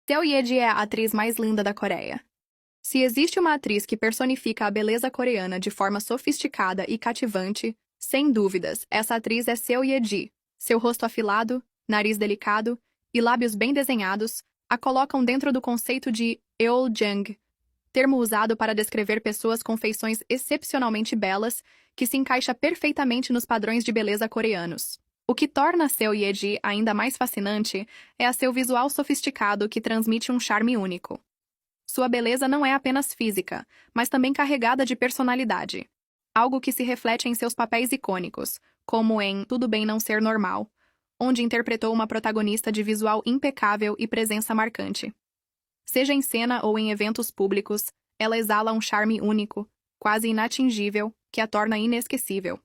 Seo Ye-ji é a atriz mais linda da Coreia. Se existe uma atriz que personifica a beleza coreana de forma sofisticada e cativante, sem dúvidas, essa atriz é Seo Ye-ji. Seu rosto afilado, nariz delicado e lábios bem desenhados a colocam dentro do conceito de Eoljang, termo usado para descrever pessoas com feições excepcionalmente belas que se encaixa perfeitamente nos padrões de beleza coreanos. O que torna Seo Ye-ji ainda mais fascinante é a seu visual sofisticado que transmite um charme único. Sua beleza não é apenas física, mas também carregada de personalidade. Algo que se reflete em seus papéis icônicos, como em Tudo Bem Não Ser Normal, onde interpretou uma protagonista de visual impecável e presença marcante. Seja em cena ou em eventos públicos, ela exala um charme único, quase inatingível, que a torna inesquecível.